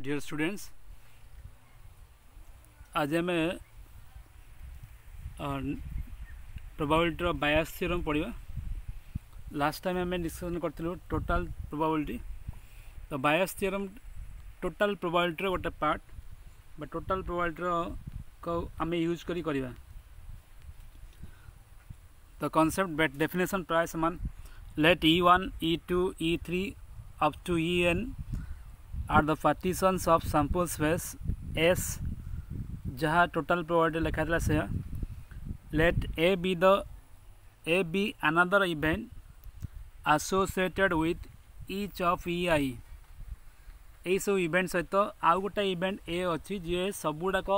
Dear students, आज आम probability of Bayes theorem पढ़ा। लास्ट टाइम आम डिस्कशन करूँ टोटल प्रोबेबिलिटी। तो बायस थ्योरम टोटल प्रोबेबिलिटी गोटे पार्ट बा टोटल प्रोबेबिलिटी को आम यूज करिया। तो कॉन्सेप्ट डेफिनेशन प्राय समान। Let E1, E2, E3 up to En are the partitions of sample space S जहाँ टोटल प्रोबेबिलिटी लिखा था से। Let A be another event associated with each of EI। यही सब इवेंट सहित आउ गोटे इवेंट ए अच्छी जी सबुड़ाक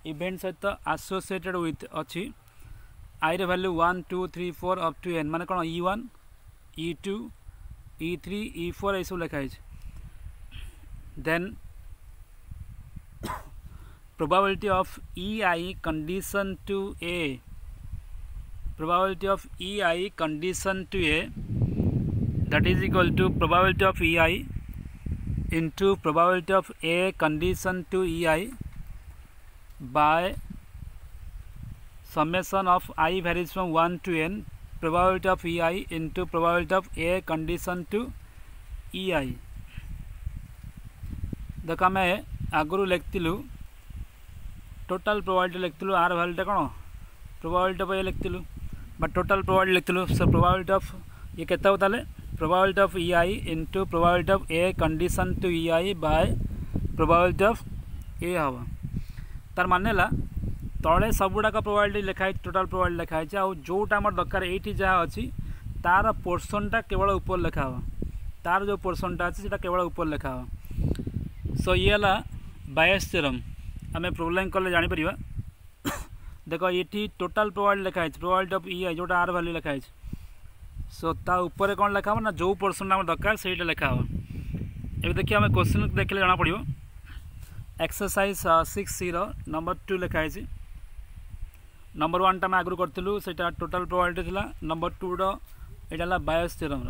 इवेंट सहित एसोसिएटेड विथ अच्छी। आई रे वैल्यू 1 2 3 4 अप टू एन माने कौन E1 E2 E3 E4 ये सब लिखाई। Then probability of EI condition to A, probability of EI condition to A that is equal to probability of EI into probability of A condition to EI by summation of I varies from 1 to n probability of EI into probability of A condition to EI। देख आम आगु लिखिलु total probability लिखिलु आर वैल्यूटा कौन probability of A लिखिलु बा टोटल प्रोबेबिलिटी लिखिलु। सो प्रोबेबिलिटी ऑफ ये केते होताले probability of EI into probability of A condition to EI by probability of A हवा। तार माने ला तले सबुड़ाक प्रोबेबिलिटी लिखाई टोटल प्रोबेबिलिटी लिखाई आउ जोटा आम दरकार ये जहाँ अच्छी तार पोर्सनटा केवल ऊपर लिखा हो, तार जो पोर्सनटा अच्छी से केवल ऊपर लिखा हो। सो ये बायस थ्योरम आम प्रोब्लेम कले जापर। देख ये टोटल प्रोबेबिलिटी लिखाई प्रोबेबिलिटी ऑफ EI जोटा आर वैल्यू लिखाई। सो ता ऊपर कौन लिखा ना जो पोर्सन आम दरकार से लिखा हो। ये देखिए आम क्वेश्चन देखने जना पड़ो। एक्सरसाइज 6 नंबर 2 लिखाई। नंबर 1 टाइम आगु करूँ से टोटल प्रोबेबिलिटी थिला। नंबर 2 यहाँ Bayes theorem.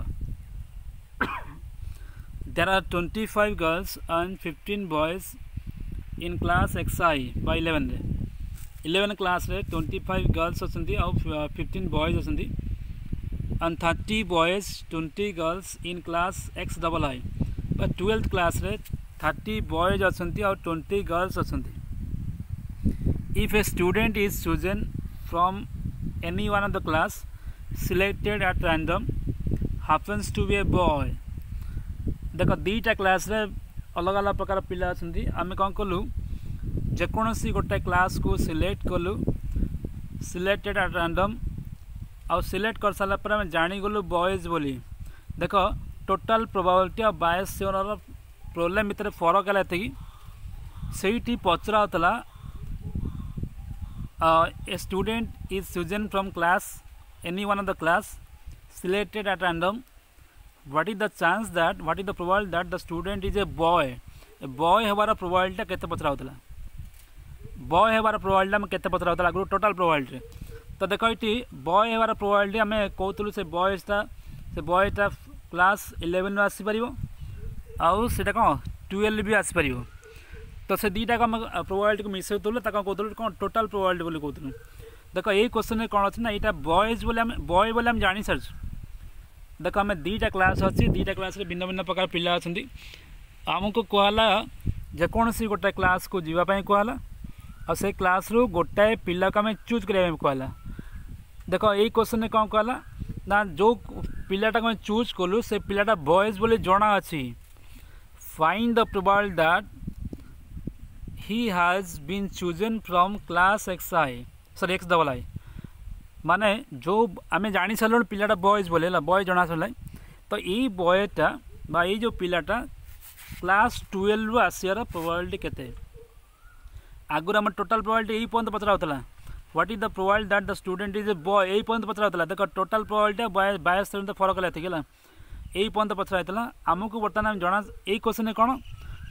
There are 25 girls and 15 boys in class XI बाय 11 क्लास रे 25 गर्ल्स अच्छी और 15 बॉयज अच्छी and 30 boys 20 girls in class XII। 12th class रे 30 boys अच्छी और 20 girls अच्छी। If a student is chosen from any one of the class selected at random happens to be a boy। देख दीटा class रे अलग अलग प्रकार पिला अच्छी। आम कौन कलु जेकोसी गोटे क्लास को सिलेक्ट कलु सिलेक्टेड एट रैंडम आउ सिलेक्ट कर सारा पर आम जानीगलु बॉयज बोली। देख total probability of Bayes theorem problem भितर फरक है से पचरा a student is chosen from class any one of the class selected at random what is the chance that what is the probability that the student is a boy होबार probability केते पचरा होतला boy होबार probability आम केते पचरा होतला आगु टोटल प्रोबेबिलिटी। तो देख ये बॉय होबार प्रोबेबिलिटी आम कहूँ से बॉयटा क्लास 11 आसपर आउ से कौन 12 भी आसपर। तो से दीटा को आम प्रोबेबिलिटी को मिसौलु कहूँ कौन टोटल प्रोबेबिलिटी बोली कहूँ। देख ये क्वेश्चन कौन अच्छी ना यहाँ बॉयज बॉय बोले आम जानी सारी। देख आम दीटा क्लास अच्छी दीटा क्लास भिन्न भिन्न प्रकार पिला अच्छा आमको कहला जेकोसी गोटे क्लास को जीवाई कहला और से क्लास रू गोटाए पिला को आम चूज करा कहला। देख ये क्वेश्चन कौन कहला ना जो पिलाटा को चूज कलु से पिलाटा बॉयज बोले जना अच्छी। Find the probability that he has been chosen from class XI sorry XII माने जो आम जानी सारे पिलाटा बॉयज बोले बॉय जना सारे। तो ये बॉयटा बा ये जो पिलाटा क्लास 12 आसार प्रोबेबिलिटी केते आगुरी आम टोटल प्रोबेबिलिटी यही पर्यंत पचरा होता what is the probability that the student is a boy यही पर्यंत पचरा होता। देख टोटल प्रोबेबिलिटी बायस थ्योरम फरक है यही पर्यंत पचरा होता। आमको बर्तमान आम जना यही क्वेश्चन कौन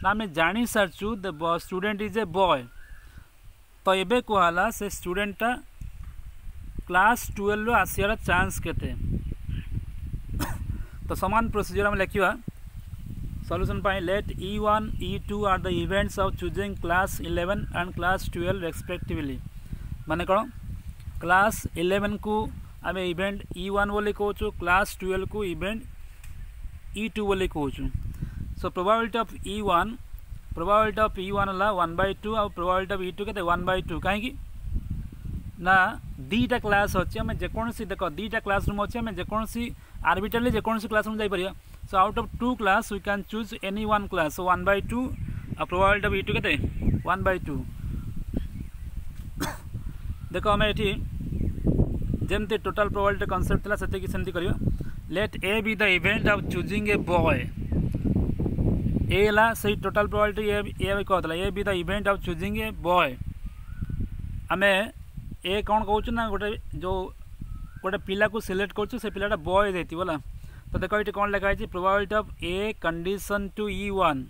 ना आम जानी सारचु the student is a boy. तो ये कहला से स्टूडेंटा क्लास 12 आसार चांस केते। तो समान प्रोसीजर आम लिखा सॉल्यूशन पाई let E1 E2 are the events of choosing class 11 and class 12 respectively माने कौन क्लास 11 को आम इवेंट E1 बोली कहूँ क्लास 12 को इवेंट E2 बोली कहूँ सो प्रोबेबिलिटी ऑफ E1 है 1/2 और प्रोबेबिलिटी ऑफ E2 के 1/2 कहीं ना दीटा क्लास अच्छे आम जेकोसी देख दीटा क्लासरूम अच्छे आम जेकोसी आर्बिट्रारली जेकोसी क्लासरूम जापर so out of 2 class we can choose any 1 class so 1/2 और प्रोबेबिलिटी ऑफ E2 के 1/2 देख आम ये जमती टोटाल प्रोबेबिलिटी कॉन्सेप्ट था सेमती कर let A be the event of choosing a boy A से टोटाल प्रोबेबिलिटी ए कहता A be the event of choosing a boy आम ए कौन कहूँ ना गोटे जो गोटे पिला को सिलेक्ट करूँ से पिलाटा बॉय देती बोला तो देख ये कौन लिखाई probability of A condition to E1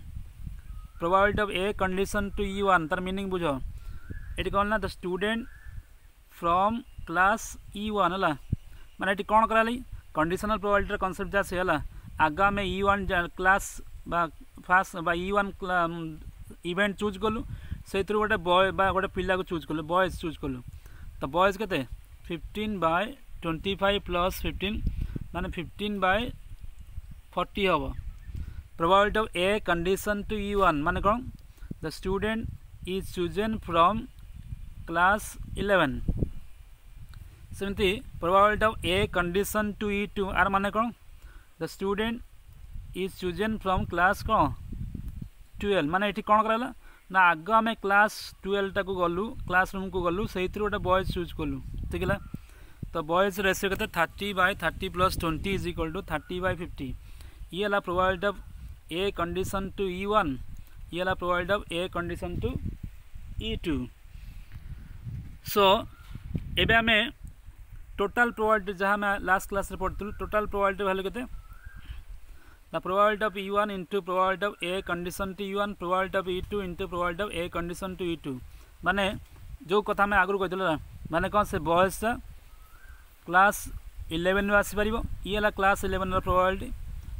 probability of A condition to E1 तार मीनिंग बुझ ये कौन ना the student from class E1 है माने ये कौन करा कंडीशनल प्रोबेबिलिटी कॉन्सेप्ट जहाँ से है आगा में E1 class fast E1 event choose कलु से गोटे बॉय गोटे पिला को चूज कलु बॉयज चूज कलु तो बॉयज के 15/25 प्लस 15 माने 15/40 हम probability of A condition to E1 माने कौन the student is chosen from class 11 सेमती probability of A condition to E2 are माने कौन the student is chosen from class कौन 12 माने ये कौन कराला ना आग आम क्लास 12 टाक गलु क्लासरूम को गलु से गोटे बॉयज चूज कलु ठीक है तो बॉयज रेशियो के 30/30 प्लस 20 इज इक्वल टू 30/50 ये है probability of A condition to E1 ये है probability of A condition to E2 so एबे आम टोटाल प्रोबेबिलिटी जहाँ आम लास्ट क्लास पढ़ुँ टोटाल प्रोबेबिलिटी वैल्यू के the probability of E1 into probability of A condition to E1 probability of E2 into probability of A condition to E2 माने जो कथा मैं आगु कही माने कौन से बॉयज क्लास 11 में आसी पार ये है क्लास 11 प्रोबेबिलिटी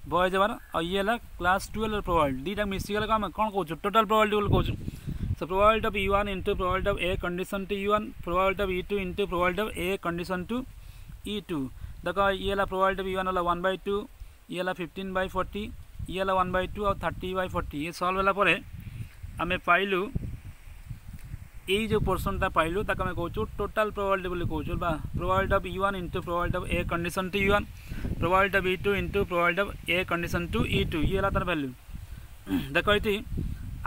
बॉयज हमारा और ये है क्लास 12 प्रोबेबिलिटी दीटा मिसिगला कौन कहूँ टोटाल प्रोबेबिलिटी कहूँ सो probability of E1 into probability of A condition to E1 probability of E2 into probability of A condition to E2 देखो ये है प्रोबेबिलिटी ऑफ E1 है 1/2 ये 15/40 ये 1/2 और 30/40 ये सॉल्व होला परे आमे पाइलु ये जो पोर्शनटा पाइलु ताक आमे कहूँ टोटाल प्रोबेबिलिटी बोली कहूँ बा probability of E1 into probability of A condition to E1 probability of E2 into probability of A condition to E2 ये तार वैल्यू देख ये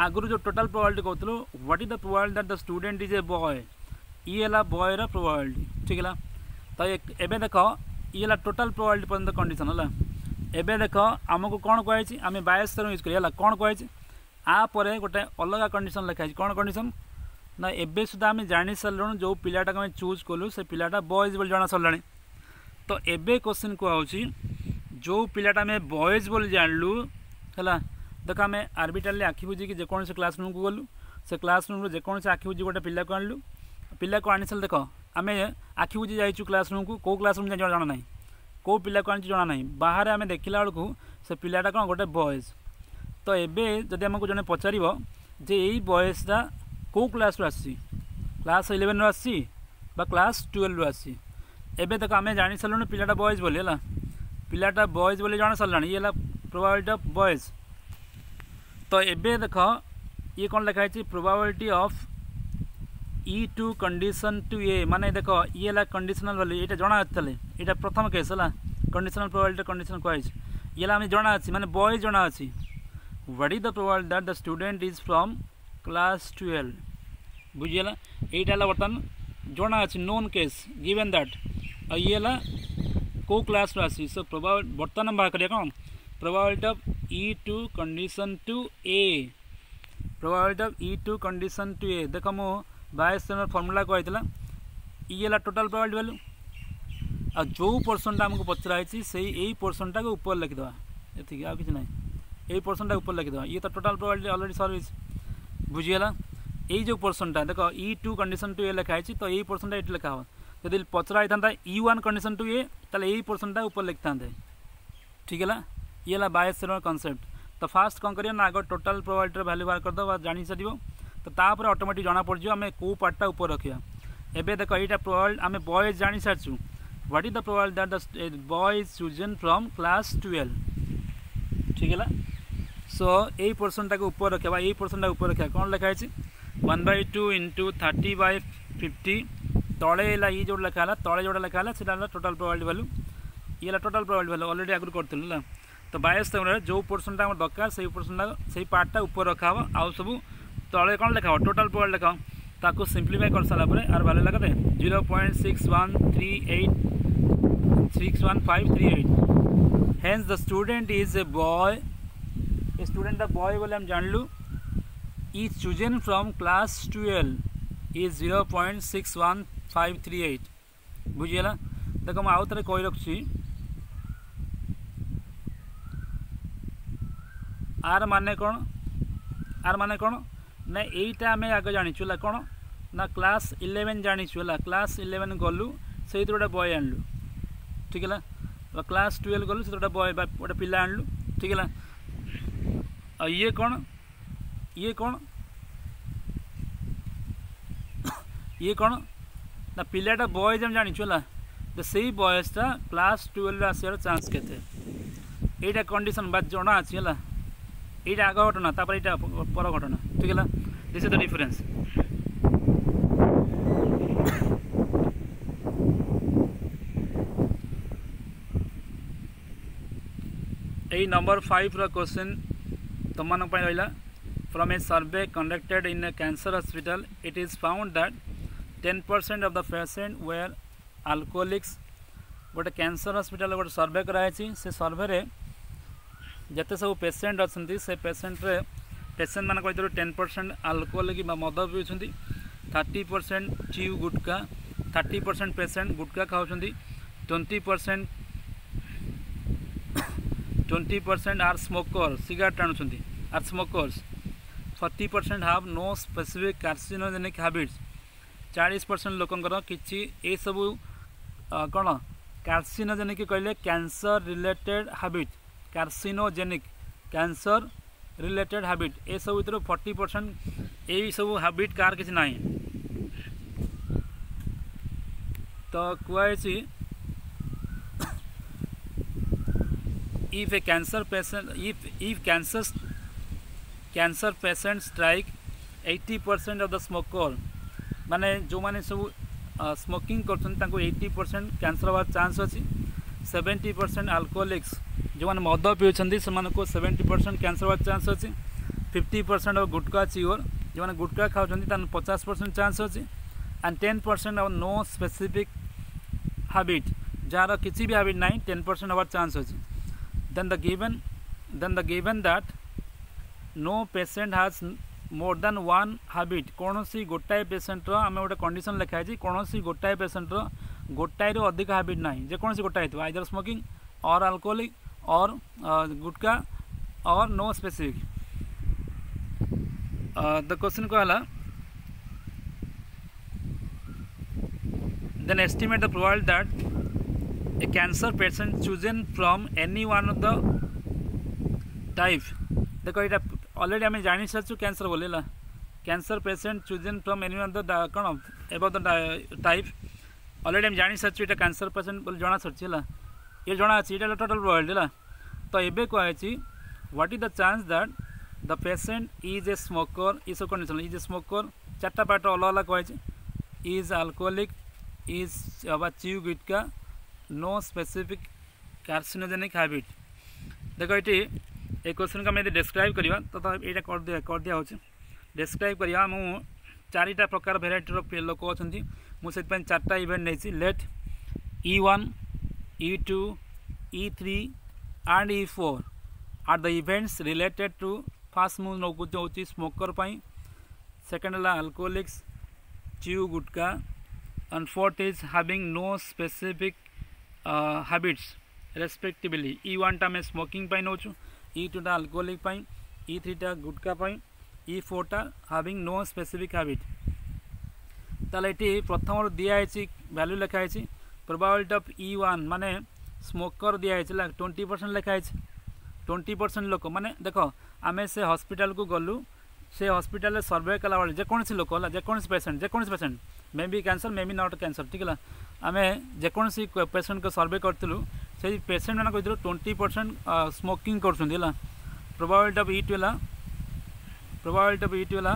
आगुरी जो टोटाल प्रोबेबिलिटी कहूँ what is the probability that the student is a boy ये है boy रा प्रोबेबिलिटी ठीक है तो एबे देख ये टोटाल प्रोबेबिलिटी पर्यंत कंडीशन है एबे देख आमको कौन कहुई आम 22 यूज करा कौन कहुई आपर गोटे अलग कंडीशन लिखाई कौन कंडीशन ना एबे सुधा आम जानी सारे जो पिलाटा आम चूज कलु से पिलाटा बॉयज बोली जाना सारे तो एबे क्वेश्चन कहूँ जो पिलाटा आम बॉयज बोली जानलु है देख आम आर्बिट्रारली आखि बुझी जेकोसी क्लासरूम को गलु से क्लासरूम जेकोसी आखि बुझी गोटे पिला को आणलु पिला को आनी सारे देख आम आखि बुझी जाइचु क्लासरूम को कौ क्लासरूम जाए जाना ना कौ पिला को आनी जाना ना बाहर आम देखला बेलू से पिलाटा कौन गोटे बॉयज तो एबे जदि आमको जने पचार जे यही बॉयजटा कौ क्लास रू आसी क्लास 11 रू आसी बा क्लास 12 रू आसी एबे देख आम जानी सारे पिलाटा बॉयज बोली है पिलाटा बॉयज बोली जाना सारे ये प्रोबेबिलिटी ऑफ बॉयज तो एबे देख ये कौन लिखाई probability of E2 condition to A माने देख ये है कंडीशनल वैल्यू ये जना ये प्रथम केस है कंडीशनल प्रोबेबिलिटी कंडीशन कहुई ये आम जना अच्छी माने बॉय जना अच्छी what is the probability that the student is from class 12 बुझीगला यहाँ बर्तमान जना अच्छी नोन केस गिवन दैट और ये है कौ क्लास आसी सो प्रोबेबिलिटी बर्तमान बाहर करिया कौन probability of E2 condition to A probability of E2 condition to A देख मो 22 फर्मूला कहता ये है टोटाल प्रोबेबिलिटी वैल्यू आ जो पोर्शनटा आमको पचराई से यही पोर्शनटा को ऊपर लिखिदे ये आ कि ना यही पोर्शनटा ऊपर लिखिदे ये तो टोटाल प्रोबेबिलिटी ऑलरेडी सर्विस बुझीगला यही जो पोर्शनटा देख E2 कंडीशन टू ए लिखाई तो यही पोर्शनटा ये लिखा हो जब पचराई था E1 कंडीशन टू ए ताले यही पोर्शनटा ऊपर लिखता ठीक है ये 22 कनसेप्ट तो फास्ट कौन करिया ना आग टोटल प्रोबेबिलिटी वैल्यू बाहर करदे जानी सार तो तापर ऑटोमेटिक जना पड़ आम कौ पार्टा ऊपर रखा एबे देख यहाँ प्रोबेबिलिटी आम बॉयज जानी सारचु what is the probability that the boy is chosen from class 12 ठीक है सो यही पोर्सन टाक ऊपर रखा यही पोर्सन टाक ऊपर रखा कौन लिखाई 1/2 इंटू 30/50 तले ये जो लिखा तले जोटा लिखा से टोटल प्रोबेबिलिटी वैल्यू ये टोटल प्रोबेबिलिटी वैल्यू ऑलरेडी आगु करूँ तो 22 जो पोर्सनटा दरकार से पोर्सनटा से पार्टा ऊपर रखा आउ सब तले कौन लिखा टोटल प्रोबेबिलिटी लिखा ताको सिंप्लीफाई कर सारा यार वैल्यू लगा 0.6138 hence the student is a boy student boy बोले हम जानलु is chosen from class 12 is 0.61538 बुझीगला देख मुझे आउ थे कही रखी आर माने कौन ना यहीटा आम आगे जाचु कौन ना क्लास 11 जाचु क्लास 11 गलु से गोटे बॉय आणलु ठीक है क्लास 12 गलु से गोटे बॉय गोटे पिला आणलु ठीक है ये कौन ना पिलाटा बॉयज हम जाचु तो से बॉयसटा क्लास 12 आसार चान्स के यहाँ कंडीशन बात जना अच्छी है यहाँ आग घटना तापर यहाँ पर घटना ठीक है दिस इज द डिफरेंस यही नंबर 5 क्वेश्चन तुम रहा from a survey conducted in a cancer hospital it is found that 10% of the patient were alcoholics गोटे कैंसर हॉस्पिटल गोटे सर्वे कराई से सर्वे जिते सब पेसेंट अच्छा से पेसेंट मान कही 10% अल्कोहल कि मद पीछे 30% च्यू गुटका 30% पेसेंट गुटका खाऊँ 20% आर स्मोकर सिगारेट टाणुंट are smokers 40% have no specific carcinogenic habits 40% लोकंर किसी ये सब कौन कार्सिनोजेनिक कहले cancer related habit carcinogenic cancer related habit ए सब भर 40% यही सब हैबिट कार किसी ना तो कहुई if a cancer patient if cancer patient strike 80% of the smoker माने जो माने सब स्मोकिंग करछन 80% कैंसर होवार चांस अच्छी 70% अल्कोहलिक्स जो मैंने मद पीछे से 70% कैंसर होवार चांस अच्छी 50% ऑफ गुटका चिओर जो मैंने गुटका खाऊँ 50% चांस अच्छी and 10% of no specific habit जार किसी भी हैबिट ना 10% होवार चांस अच्छी then the given that no patient has more than one habit कौन सी गोटाए पेसेंट आम गोटे कंडीशन लिखाई कौन सी गोटाए पेसेंट गोटाए अधिक हैबिट ना जे कौन सी गोटाए थो आइदर स्मोकिंग और अल्कोहलिक और गुटका और नो स्पेसिफिक द क्वेश्चन कहला then estimate the probability that a cancer patient chosen from any one of the type देखो ये ऑलरेडी आम जानी सारु कैंसर बोले cancer patient chosen from any one the कौन एबव द टाइप ऑलरेडी आम जानी सारु ये कैंसर पेशेंट बोले जना सारी है ये जना अच्छी ये टोटल प्रोबेबिलिटी है तो ये कहुई what is the chance that the patient is a smoker ये सब कंडीशन इज ए स्मोकर चार्टा पार्ट अलग अलग कहुई is alcoholic is chew gutka no specific carcinogenic habit देखो ये एक क्वेश्चन को आम डिस्क्राइब करवा तो यहाँ कर दिया डिस्क्राइब करवा मु चारिटा प्रकार भेराइटी लोक अच्छा मुझे चार्टा इवेंट नहीं let E1 E2 E3 and E4 are the events related to first मुझे नौकरी स्मोकर सेकेंड है alcoholics chew gutka and fourth is having no specific habits respectively E1 टा में स्मोकिंग पाई नौचु E2 टा अल्कोहलिक पाई E3 टा गुटका पाई E4 टा having no specific habit ताले ये प्रथम दिखाई वैल्यू लिखाई प्रोबेबिलिटी ऑफ E1 माने स्मोकर दिखाई 20% लिखाई 20% लोक माने देख आम से हॉस्पिटल को गलु से हॉस्पिटल सर्वे कला बेले जेकोसी लोक है जेकोसी patient may be cancer may be not cancer ठीक है आम जेकोसी पेसेंट को सर्वे करूँ से पेसेंट मान भर 20% स्मोकिंग कर प्रोबेबिलिटी ऑफ इट है प्रोबेबिलिटी ऑफ इट है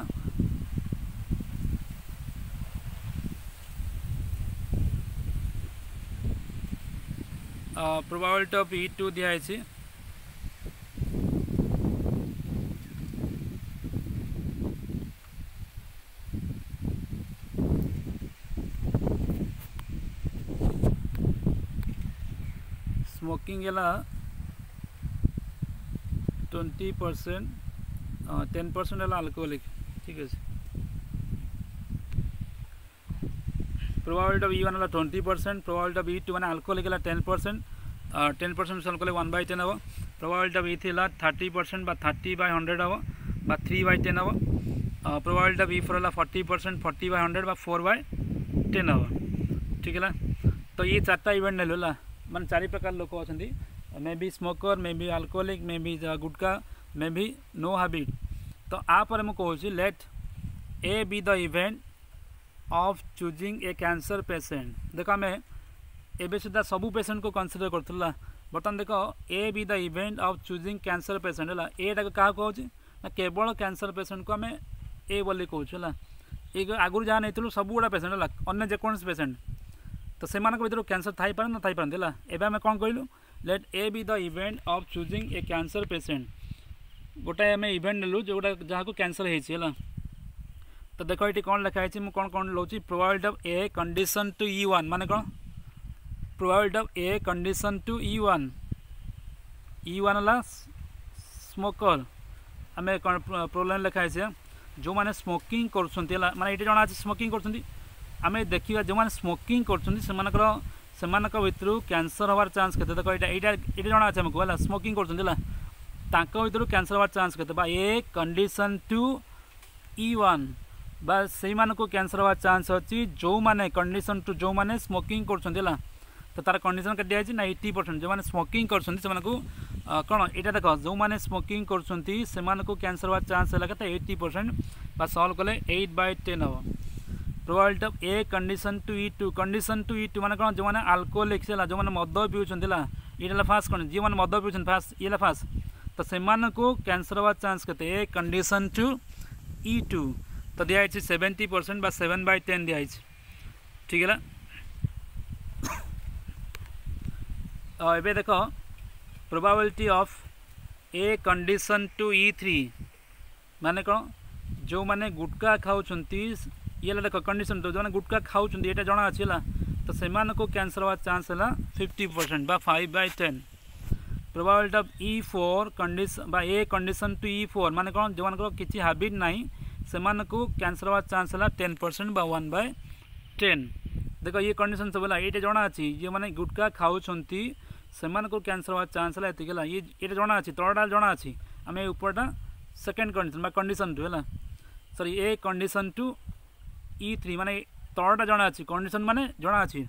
प्रोबेबिलिटी ऑफ E2 दिखाई स्मोकिंग है 20% 10% है अल्कोहलिक ठीक है प्रोबेबिलिटी ऑफ E1 है 20% प्रोबेबिलिटी ऑफ E2 माने अल्कोहलिक है 10% 10% अल्कोहलिक 1/10 हम प्रोबेबिलिटी ऑफ E3 है 30% बा 30/100 हम बा 3/10 हम प्रोबेबिलिटी ऑफ E4 है 40% 40/100 बा 4/10 हम ठीक है तो ये चार्टा इवेंट नेलु मान 4 प्रकार लोक अच्छा may be smoker may be alcoholic may be gutka may be no habit तो आपर मुझे कहूँ let A be the event of choosing a cancer patient देख आम एवं सुधा सबू पेशेंट को कंसीडर करूला बर्तमान देख ए be the event of choosing cancer patient है एटा क्या कहूँ ना केवल कैंसर पेशेंट को आम ए बोली कहूँ ये आगुरी जहाँ नहीं सब गुड़ा पेशेंट है अन्य जेकोसी पेशेंट तो से भर कैंसर थी पारे ना थी पारती है एवं आम कौन कहलु let A be the event of choosing a cancer patient गोटाए आम इवेंट नेलु जोटा जहाँ को कैंसर है तो देख ये कौन लिखाई मुझे कौन कौन लौची probability of A condition to E1 माने कौन probability of A condition to E1 है स्मोकर आम प्रोब्लेम लिखाई जो मैंने स्मोकिंग कर माने ये जना स्मोकिंग कर आम देखा जो मैंने स्मोकिंग कर भितर कैंसर हबार चांस के देख ये जना अच्छे आमको है स्मोकिंग कर कैंसर हबार चांस के ए कंडीशन टू E1 बा से कैंसर हबार चांस अच्छी जो मैंने कंडीशन टू जो मैंने स्मोकिंग कर तो तार कंडीशन के दिखाई ना 80% जो मैंने स्मोकिंग कर कौन यहाँ देख जो मैंने स्मोकिंग कर कैंसर हबार चांस है 80% बा सल्व कले 8/10 हम probability of A condition to E2 माने कौन जो मैंने अल्कोहलिक जो मैंने मद पीछे ये फास्ट कौन जी मैंने मद पीछे फास्ट ये फास्ट तो से कैंसर हबार चांस के ए कंडीशन टू E2 तो दिखाई 70% बा 7/10 दिखाई ठीक है एबे देख probability of A condition to E3 माने कौन जो मैंने गुटखा खाऊँ ये देख कंडीशन टू जो मैंने गुटखा खाऊँ ये जना अच्छी है तो से कैंसर हबार चांस है 50% बा 5/10 प्रोबेबिलिटी ऑफ E4 कंडीशन बा ए कंडीशन टू E4 माने कौन जो मान किसी हैबिट नहीं से कैंसर हबार चांस है 10% बा 1/10 देख ये कंडीशन सब है ये जना अच्छी ये मैंने गुटखा खाऊँ से कैंसर हबार चांस है ये जना अच्छी तलटा जना अच्छी आम ऊपरटा सेकेंड कंडीशन बा कंडीशन टू है sorry A condition to E3 माने तलटा जना अच्छी कंडीशन माने जना अच्छी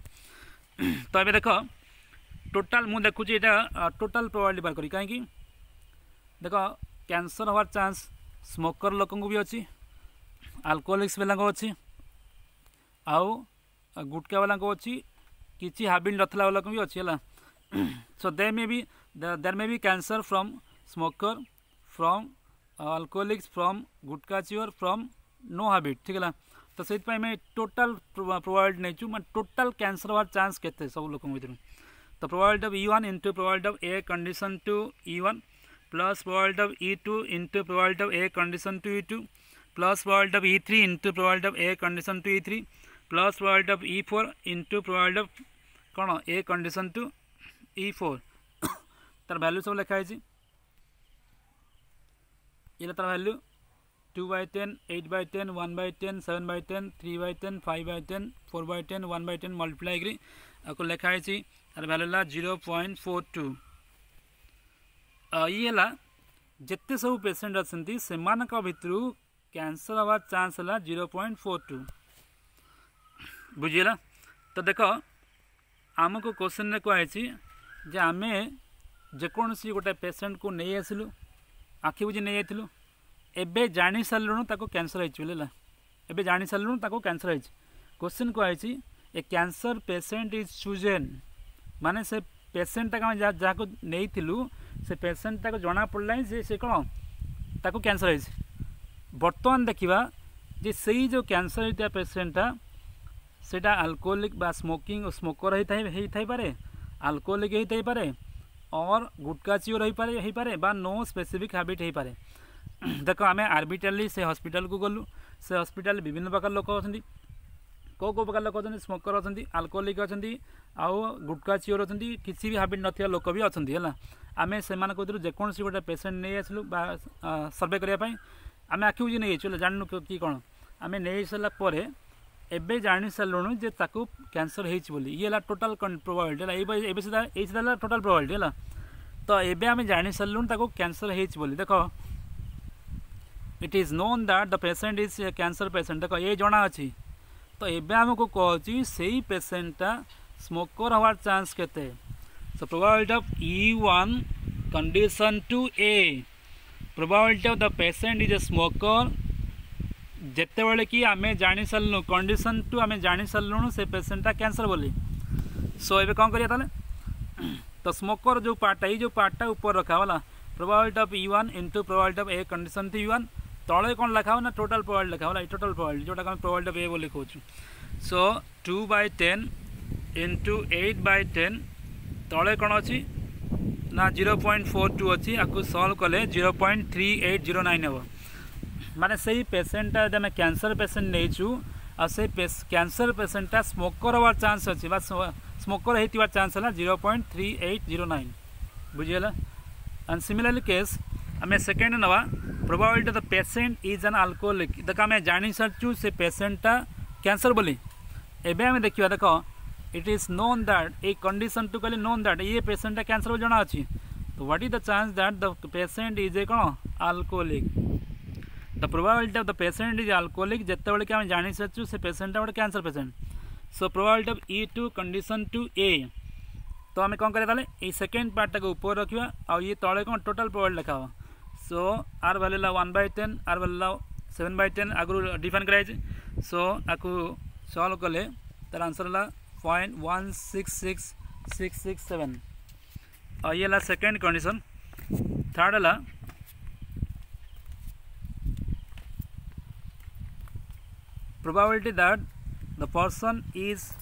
तो ये देख टोटाल मुझे देखुची यहाँ टोटाल प्रोबेबिलिटी बार करी कहीं देख कैंसर हबार चांस स्मोकर लोक भी अच्छी अल्कोहलिक्स वाला अच्छी आउ गुटखा वाला अच्छी किसी हैबिट नथला वाला भी अच्छी है so there may be cancer from smoker from alcoholics from gutka chewer from no habit ठीक है तो से टोटाल प्रोबेबिलिटी नहीं मैं टोटाल कैंसर हबार चांस केते सब लोक भर तो probability of E1 into probability of A condition to E1 plus probability of E2 into probability of A condition to E2 plus probability of E3 into probability of A condition to E3 plus probability of E4 into probability of कौन A condition to E4 तार value सब लिखाई ये तार value 2/10 8/10 1/10 7/10 3/10 5/10 4/10 1/10 multiply करी आपको लिखाई तार वैल्यू है 0.42 ये जिते सब पेसेंट अच्छा से भितर कैंसर हबार चांस है 0.42 बुझीला तो देख आमको क्वेश्चन कही जे आम जेकोसी गोटे पेसेंट को नहीं आसलु आखि बुझी नहीं जाइलु एबे जानी सारूँ ताको कैंसर होइला एबे जानी सारूँ ताको कैंसर होइछि क्वेश्चन कहछि A cancer patient is chosen माने से पेसेंट टाक जहाँ को नहीं थिलु से पेसेंट टाक जना पड़ला से कौन ताको कैंसर होइछि बर्तमान देखिबा जे सही जो कैंसर होता पेसेंटा सेटा अल्कोहलिक बा स्मोकर होता पारे अल्कोहलिक होता पारे और गुटका चिओर हो पारे बा नो स्पेसिफिक हैबिट हो पारे देख आम आर्बिट्राली से हॉस्पिटल को गलु से हॉस्पिटल विभिन्न प्रकार लोक अच्छा कौ प्रकार लोक अच्छा स्मोकर अच्छा अल्कोहलिक अच्छा आउ गुटका चिओर अच्छा किसी भी हैबिट ना लोक भी अच्छा है आम से जेकोसी गोटे पेसेंट नहीं आसलु सर्वे करने आम आखि बुझी नहीं जाइए जानू कि कौन आम नहीं सारापर एबे जानी सारूँ जे ताकू कैंसर होली ये टोटाल प्रोबाबिलिटी है सीधा टोटाल प्रोबाबिलिटी है तो एबे आम जानी सारूँ ताकू कैंसर होली देख it is known that the patient is cancer patient देख ये जना अच्छी तो एबे आमको कहूँ से पेसेंटा स्मोकर हवार चांस केते so probability of E1 condition to A probability of the patient is a smoker जिते बड़े कि आम जानी सारूँ कंडीशन टू आम जानी सारूँ से पेसेंटा कैंसर बोली सो ये कौन करिया तो स्मोकर जो पार्टा ऊपर रखा वाला probability of E1 into probability of A condition to E1 तले कौन लिखा हो ना टोटाल प्रोबाबिलिटी लिखा होला टोटाल प्रोबाबिलिटी जोटा प्रोबाबिलिटी ऑफ ए बोली कहूँ सो 2/10 इंटू 8/10 तले कौन अच्छी ना 0.42 अच्छी आपको सल्व कले 0.3809 हे माने सही पेसेंटा आम कैंसर पेसेंट नहीं से कैंसर पेसेंटा स्मोकर हवार चांस अच्छी स्मोकर होता चांस है 0.3809 बुझीगला एंड सिमिलरली केस आम सेकेंड नवा probability of the patient is an alcoholic देख आम जानी सारचु से पेसेंटा कैंसर बोली एबे आम देखा देख it is known that A condition to कहले नोन दैट ये पेसेंटा कैंसर बोली जना अच्छी तो what is the chance that the patient is a कौन alcoholic the probability of the patient is alcoholic जिते बड़े कि आम जानी सारचु से पेसेंटा गोटे cancer patient so probability of E2 condition to A तो आम कौन करें ये सेकेंड पार्टा को ऊपर रखा और ये तले कौन टोटाल प्रोबाबिलिटी लिखा हुआ सो आर वैल्यू 1/10 आर वैल्यू 7/10 आगु डिफाइन कराई सो आपको सल्व कले तार आंसर है 0.166667 और ये सेकेंड कंडीशन थर्ड है probability that the person is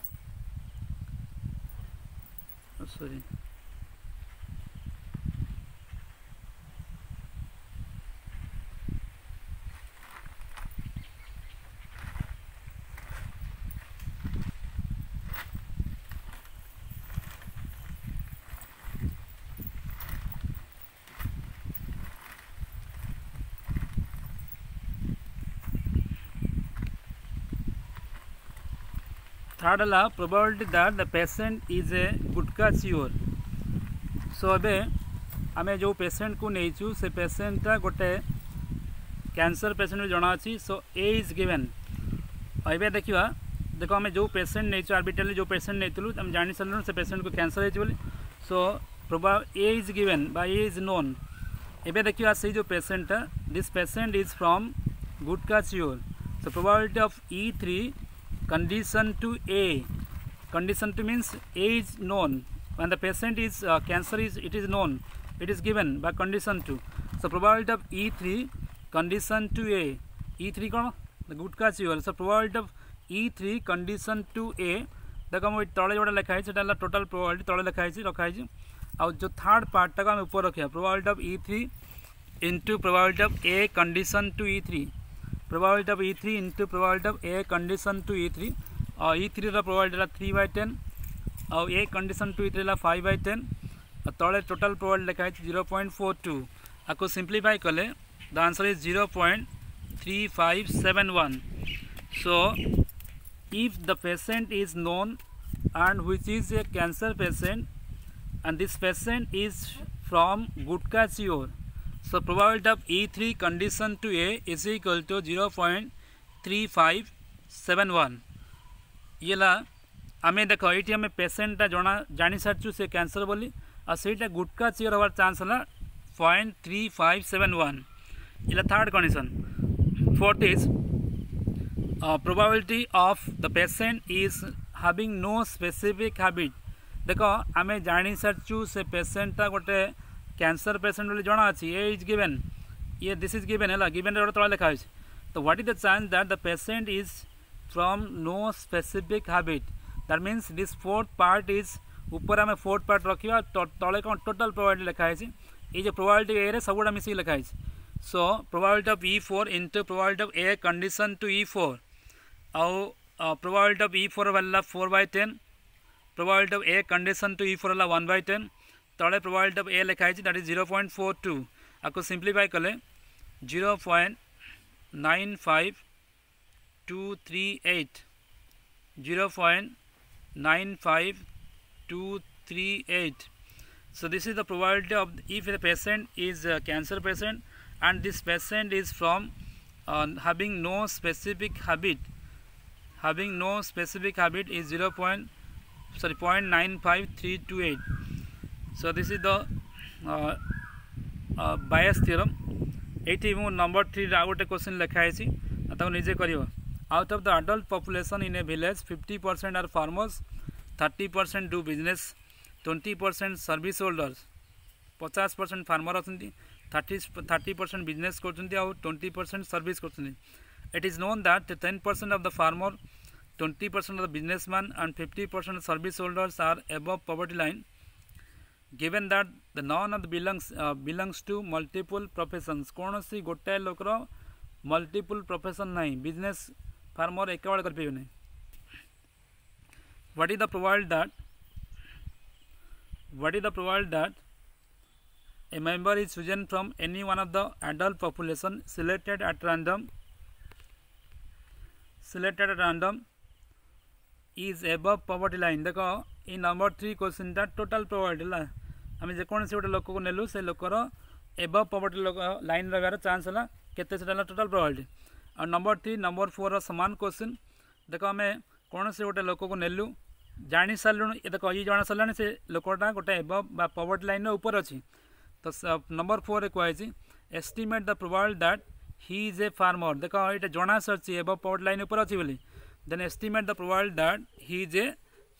third है probability that the patient is a gutka chewer so अबे आम जो पेसेंट को नहीं से पेसेंटा गोटे कैंसर पेसेंट जना अच्छी सो ए इज गिवेन अबे देखा देख आम जो पेसेंट नहीं आर्बिट्राली जो पेसेंट नहीं आम जानी सारूँ से पेसेंट को कैंसर होली सो ए इज गिवेन बा ए इज नोन एबे देखिए से जो patient this patient is from gutka chewer so probability of E3 condition to A condition to means A is known when the patient is cancer is it is known it is given by condition to so probability of E3 condition to A E3 कौन the gutka chewer so probability of E3 condition to A देखो मुझे तले जोड़ा लिखा है सेटा total probability तले लिखा है रखा है और जो थर्ड पार्टा को आम ऊपर रखा probability of E3 into probability of A condition to E3 probability of E3 into probability of A condition to E3 और E3 प्रोबाबिलिटी 3/10 और ए कंडीशन टू E3 5/10 और तले टोटल प्रोबाबिलिटी लिखा है 0.42 आपको सिंप्लीफाई कले the answer is 0.3571 so if the patient is known and which is a cancer patient and this patient is from gutka chewer so probability of E3 condition to A is equal to 0.3571 ये ला आमे देखो ये आम पेसेंटा जना जानी सारचु से cancer बोली और सेटा गुटका चेयर हवार चांस है 0.3571 इला third condition. Fourth is probability of the patient is having no specific habit. देख आम जानी सारचु से पेशेंटा गोटे कैंसर पेशेंट बोली जना अच्छी ए इज गिवेन ये दिस इज गिवेन है गिवेन तले लिखा है। तो what is the chance that the patient is from no specific habit that means this fourth part is ऊपर आम फोर्थ पार्ट रखा तले कौन टोटल प्रोबेबिलिटी लिखा है ये जो प्रोबेबिलिटी ए सबुटा मिसिक लिखा है। So probability of E4 into probability of A condition to E4 आउ प्रोबेबिलिटी ऑफ E4 वाला 4/10 probability of A condition to E4 वाला 1/10 तले प्रोबेबिलिटी ऑफ ए लिखा है दैट इज 0.42 आपको सिंप्लीफाई कले 0.95238 0.95238. So this is the probability of if the patient is a cancer patient and this patient is from having no specific habit is 0.95328. So this is the bias theorem. एटी number 3 आउ गोटे question लिखाई निजे कर। Out of the adult population in a village 50% are farmers 30% do business 20% service holders 50% farmer अच्छी 30% business कर 20% service कर। It is known that 10% of the farmer 20% of the businessman and 50% service holders are above poverty line given that the none of the belongs to multiple professions कौन सी गोटे लोकर multiple profession नहीं business farmer एक बार कर नहीं। what is the probability that a member is chosen from any one of the adult population selected at random is above poverty line। देखो ये number 3 question total probability है आम जेकोसी गोटे लोक को नेलु से लोकर एबव पॉवर्टी लाइन रहार चांस है केते टोटल प्रोबेबिलिटी। और नंबर 3 नंबर 4 समान क्वेश्चन देख आम कौन से गोटे लोक को नेलु जानी सारू ये देख ये जाना सारा से लोकटा गोटे एबव पॉवर्टी लाइन ऊपर अच्छी। तो नंबर 4 रे कहुई estimate the probability that he is a farmer. देख ये जना सारी एबव पॉवर्टी लाइन ऊपर अच्छी बोली then estimate the probability that he is a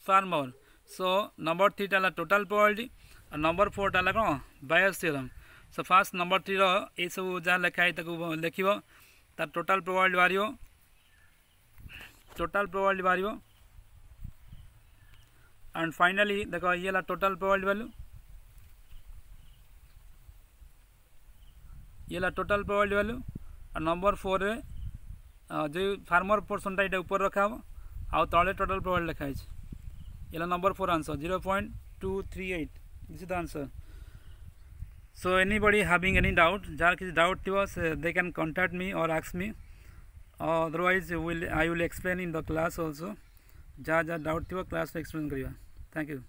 farmer. So number 3 टा टोटल प्रोबेबिलिटी और नंबर 4 टा कौन Bayes theorem. So first number 3 ये सब जहाँ लिखाई लिख तार टोटल प्रोबेबिलिटी बाहर एंड फाइनली देख ये टोटल प्रोबेबिलिटी वैल्यू ये टोटल प्रोबेबिलिटी वैल्यू और नंबर 4 रे जो फार्मर पोर्सनटा ये ऊपर रखा आउ तले टोटल प्रोबेबिलिटी लिखाई ये number 4 answer 0.238 this is the answer. So anybody having any doubt jar किसी डाउट थी दे कैन कॉन्टैक्ट मी और ask me otherwise I will explain in the class also जहाँ जहाँ डाउट थी क्लास एक्सप्लेन करिया। Thank you.